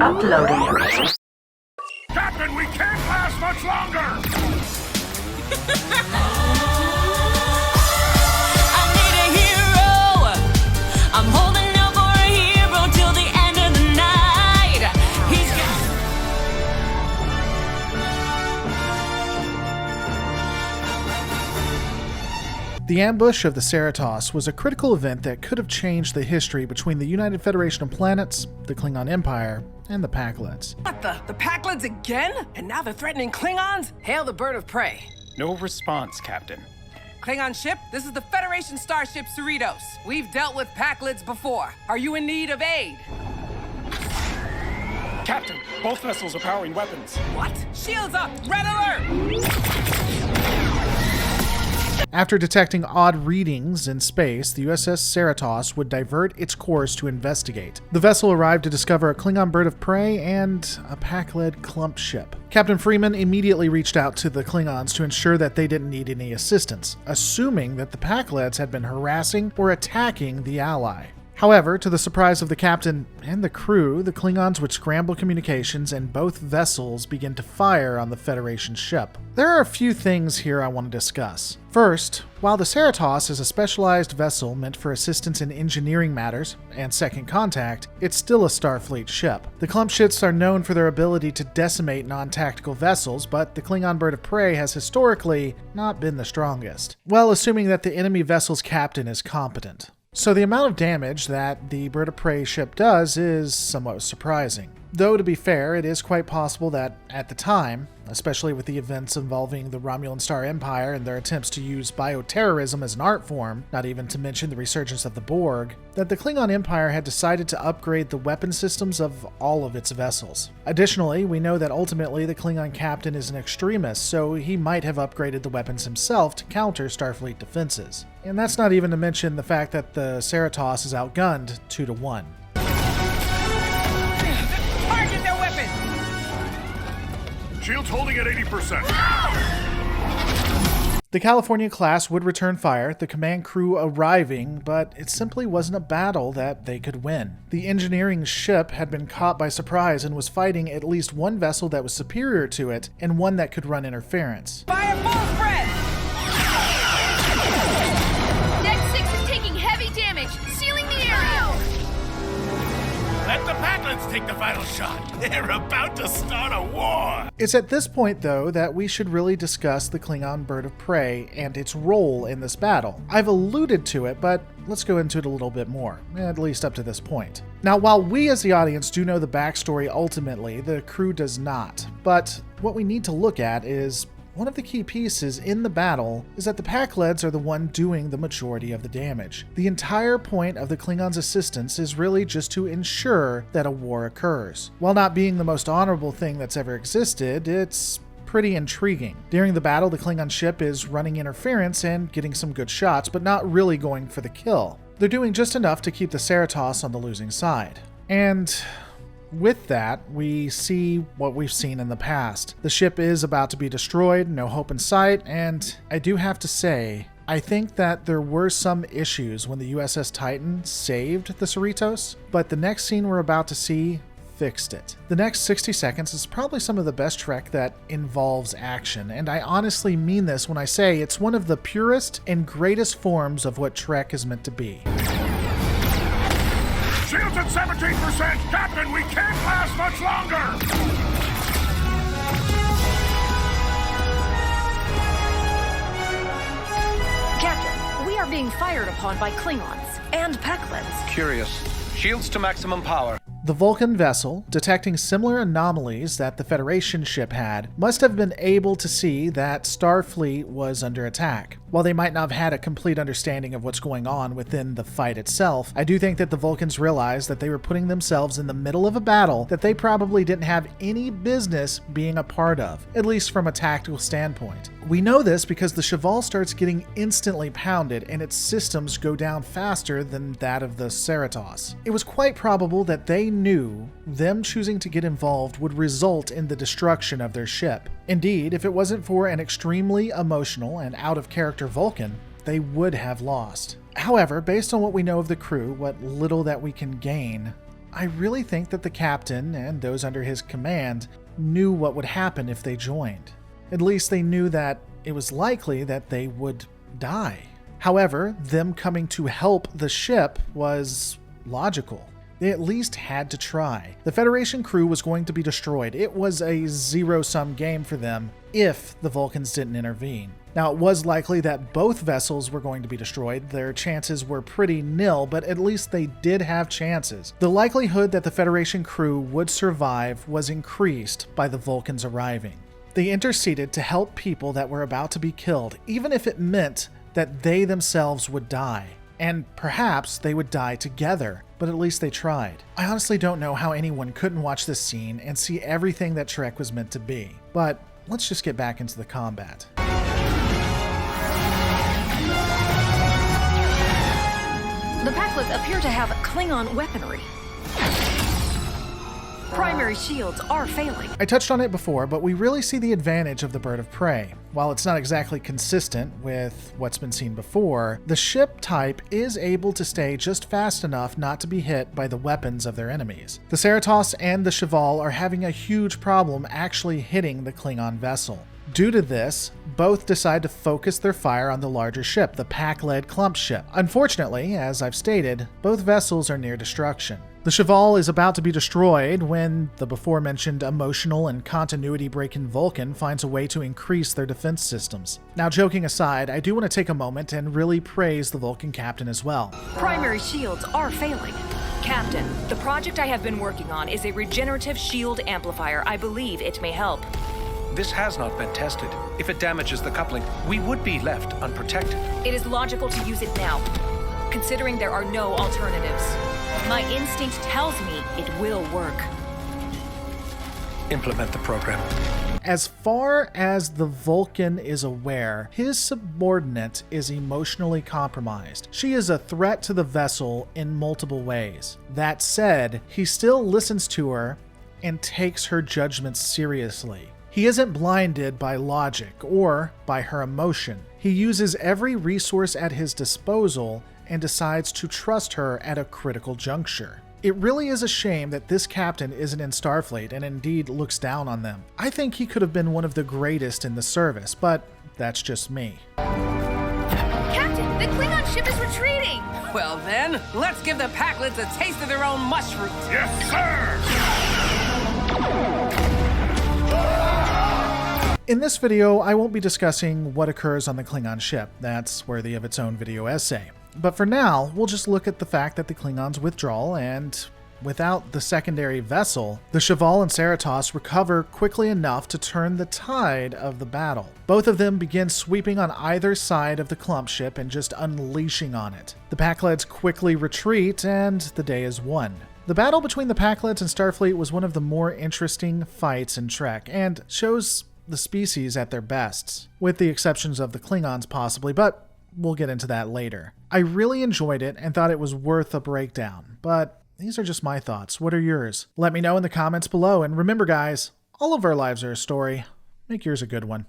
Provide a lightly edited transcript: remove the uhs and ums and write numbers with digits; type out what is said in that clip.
uploading. Captain, we can't last much longer! I need a hero. I'm holding out for a hero till the end of the night. He's got... The ambush of the Traitorous was a critical event that could have changed the history between the United Federation of Planets, the Klingon Empire, and the Paklids. What the Paklids again? And now they're threatening Klingons? Hail the bird of prey. No response, Captain. Klingon ship, this is the Federation starship Traitorous. We've dealt with Paklids before. Are you in need of aid? Captain, both vessels are powering weapons. What? Shields up! Red alert! After detecting odd readings in space, the USS Traitorous would divert its course to investigate. The vessel arrived to discover a Klingon bird of prey and a Paklid clump ship. Captain Freeman immediately reached out to the Klingons to ensure that they didn't need any assistance, assuming that the Paklids had been harassing or attacking the ally. However, to the surprise of the captain and the crew, the Klingons would scramble communications and both vessels begin to fire on the Federation ship. There are a few things here I want to discuss. First, while the Traitorous is a specialized vessel meant for assistance in engineering matters and second contact, it's still a Starfleet ship. The clump ships are known for their ability to decimate non-tactical vessels, but the Klingon bird of prey has historically not been the strongest. Well, assuming that the enemy vessel's captain is competent. So the amount of damage that the bird of prey ship does is somewhat surprising. Though, to be fair, it is quite possible that, at the time, especially with the events involving the Romulan Star Empire and their attempts to use bioterrorism as an art form, not even to mention the resurgence of the Borg, that the Klingon Empire had decided to upgrade the weapon systems of all of its vessels. Additionally, we know that ultimately the Klingon captain is an extremist, so he might have upgraded the weapons himself to counter Starfleet defenses. And that's not even to mention the fact that the Traitorous is outgunned 2-1. Target their weapons! Shield's holding at 80%. The California class would return fire, the command crew arriving, but it simply wasn't a battle that they could win. The engineering ship had been caught by surprise and was fighting at least one vessel that was superior to it and one that could run interference. Fire full spread! Deck 6 is taking heavy damage, sealing the area! Let the Paklids take the final shot. They're about to start a war. It's at this point, though, that we should really discuss the Klingon bird of prey and its role in this battle. I've alluded to it, but let's go into it a little bit more, at least up to this point. Now, while we as the audience do know the backstory ultimately, the crew does not. But what we need to look at is one of the key pieces in the battle is that the Paklids are the one doing the majority of the damage. The entire point of the Klingons' assistance is really just to ensure that a war occurs. While not being the most honorable thing that's ever existed, it's pretty intriguing. During the battle, the Klingon ship is running interference and getting some good shots, but not really going for the kill. They're doing just enough to keep the Traitorous on the losing side. And with that, we see what we've seen in the past. The ship is about to be destroyed, no hope in sight, and I do have to say, I think that there were some issues when the USS Titan saved the Cerritos, but the next scene we're about to see fixed it. The next 60 seconds is probably some of the best Trek that involves action, and I honestly mean this when I say it's one of the purest and greatest forms of what Trek is meant to be. Shield's at 17%. Captain, we can't last much longer. Captain, we are being fired upon by Klingons and Paklids. Curious. Shields to maximum power. The Vulcan vessel, detecting similar anomalies that the Federation ship had, must have been able to see that Starfleet was under attack. While they might not have had a complete understanding of what's going on within the fight itself, I do think that the Vulcans realized that they were putting themselves in the middle of a battle that they probably didn't have any business being a part of, at least from a tactical standpoint. We know this because the Cheval starts getting instantly pounded and its systems go down faster than that of the Cerritos. It was quite probable that they knew them choosing to get involved would result in the destruction of their ship. Indeed, if it wasn't for an extremely emotional and out-of-character Vulcan, they would have lost. However, based on what we know of the crew, what little that we can gain, I really think that the captain and those under his command knew what would happen if they joined. At least they knew that it was likely that they would die. However, them coming to help the ship was logical. They at least had to try. The Federation crew was going to be destroyed. It was a zero-sum game for them if the Vulcans didn't intervene. Now, it was likely that both vessels were going to be destroyed. Their chances were pretty nil, but at least they did have chances. The likelihood that the Federation crew would survive was increased by the Vulcans arriving. They interceded to help people that were about to be killed, even if it meant that they themselves would die. And perhaps they would die together, but at least they tried. I honestly don't know how anyone couldn't watch this scene and see everything that Trek was meant to be. But let's just get back into the combat. The Pakleds appear to have Klingon weaponry. Primary shields are failing. I touched on it before, but we really see the advantage of the bird of prey. While it's not exactly consistent with what's been seen before, the ship type is able to stay just fast enough not to be hit by the weapons of their enemies. The Cerritos and the Cheval are having a huge problem actually hitting the Klingon vessel. Due to this, both decide to focus their fire on the larger ship, the Pack-led clump ship. Unfortunately, as I've stated, both vessels are near destruction. The Cheval is about to be destroyed when the before-mentioned emotional and continuity-breaking Vulcan finds a way to increase their defense systems. Now, joking aside, I do want to take a moment and really praise the Vulcan captain as well. Primary shields are failing. Captain, the project I have been working on is a regenerative shield amplifier. I believe it may help. This has not been tested. If it damages the coupling, we would be left unprotected. It is logical to use it now, considering there are no alternatives. My instinct tells me it will work. Implement the program. As far as the Vulcan is aware, his subordinate is emotionally compromised. She is a threat to the vessel in multiple ways. That said, he still listens to her and takes her judgments seriously. He isn't blinded by logic or by her emotion. He uses every resource at his disposal and decides to trust her at a critical juncture. It really is a shame that this captain isn't in Starfleet and indeed looks down on them. I think he could have been one of the greatest in the service, but that's just me. Captain, the Klingon ship is retreating! Well then, let's give the Pakleds a taste of their own mushrooms. Yes, sir! In this video, I won't be discussing what occurs on the Klingon ship. That's worthy of its own video essay. But for now, we'll just look at the fact that the Klingons withdraw, and without the secondary vessel, the Cheval and Cerritos recover quickly enough to turn the tide of the battle. Both of them begin sweeping on either side of the clump ship and just unleashing on it. The Pakleds quickly retreat, and the day is won. The battle between the Pakleds and Starfleet was one of the more interesting fights in Trek, and shows the species at their best, with the exceptions of the Klingons possibly, but we'll get into that later. I really enjoyed it and thought it was worth a breakdown, but these are just my thoughts. What are yours? Let me know in the comments below, and remember guys, all of our lives are a story. Make yours a good one.